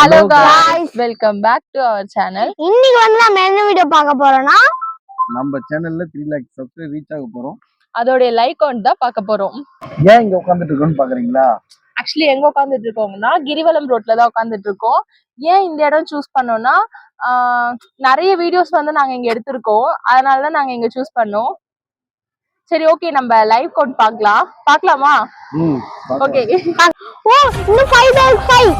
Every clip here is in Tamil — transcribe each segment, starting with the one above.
Hello guys, welcome back to our channel. இன்னைக்கு வந்து நம்ம என்ன வீடியோ பார்க்க போறோம்னா நம்ம சேனல்ல 3 lakh சப்ஸ்கிரைப் ரீச் ஆக போறோம். அதோட லைக் கவுண்ட் தான் பார்க்க போறோம். ஏன் இங்க உட்கார்ந்துட்டு இருக்கோம்னு பாக்குறீங்களா? ஆக்சுவலி எங்க உட்கார்ந்துட்டு இருக்கோம்னா கிரிவலம் ரோட்ல தான் உட்கார்ந்துட்டு இருக்கோம். ஏன் இந்த இடம் சூஸ் பண்ணோம்னா நிறைய வீடியோஸ் வந்து நாங்க இங்க எடுத்திருக்கோம். அதனால தான் நாங்க இங்க சூஸ் பண்ணோம். சரி ஓகே, நம்ம லைவ் கவுண்ட் பார்க்கலாமா? ஓகே. ஓ இன்னும் 5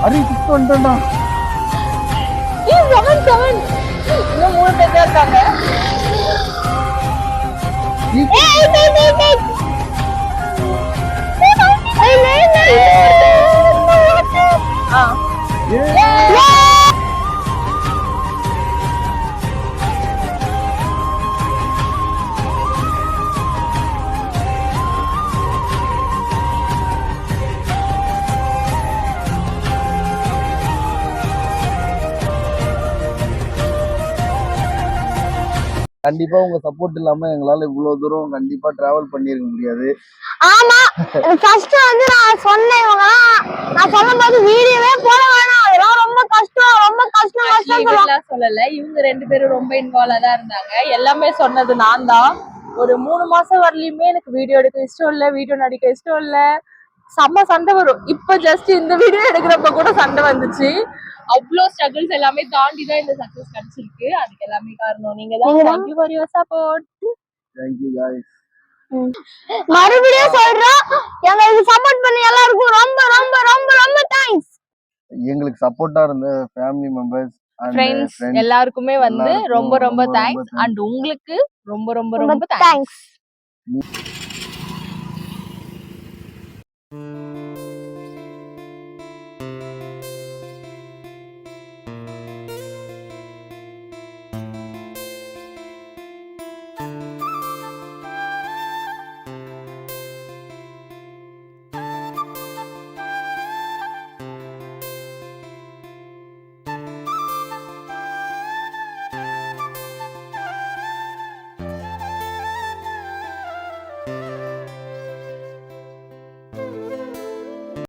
அரி 6 வந்துட்டா. ஏய் 7 இன்னும் 3 பேர் தான் இருக்காங்க. கண்டிப்பா உங்க சப்போர்ட் இல்லாம எங்களால இவ்வளவு தூரம் கண்டிப்பா டிராவல் பண்ணிருக்க முடியாது. ஆமா, ஃபர்ஸ்ட் வந்து நான் சொன்னேன், நான் சொல்லும்போது வீடியோவே போட வேணாம், அதெல்லாம் ரொம்ப கஷ்டம் சொல்லல. இவங்க 2 பேரும் ரொம்ப இன்வால்வா தான் இருந்தாங்க. எல்லாமே சொன்னது நான் தான். ஒரு 3 மாசம் வரலையுமே எனக்கு வீடியோ எடுக்க இஷ்டம் இல்ல, வீடியோ நடிக்க இஷ்டம் இல்ல, செம்ம சண்டை வரும். இப்ப ஜஸ்ட் இந்த வீடியோ எடுக்கிறப்ப கூட சண்டை வந்துச்சு. அவ்வளோ ஸ்ட்ரகிள்ஸ் எல்லாமே தாண்டி தான் இந்த சக்சஸ் கிடைச்சிருக்கு. அதுக்கு எல்லாமே காரணம் நீங்க தான். Thank you for your support. Thank you guys. மறுபடியும் சொல்றோம், எங்களுக்கு சப்போர்ட் பண்ணி எல்லாருக்கும் ரொம்ப ரொம்ப ரொம்ப ரொம்ப தேங்க்ஸ். எங்களுக்கு சப்போர்ட்டா இருந்த ஃபேமிலி மெம்பர்ஸ் அண்ட் ஃப்ரெண்ட்ஸ் எல்லாருக்குமே வந்து ரொம்ப ரொம்ப தேங்க்ஸ். அண்ட் உங்களுக்கு ரொம்ப ரொம்ப ரொம்ப தேங்க்ஸ்.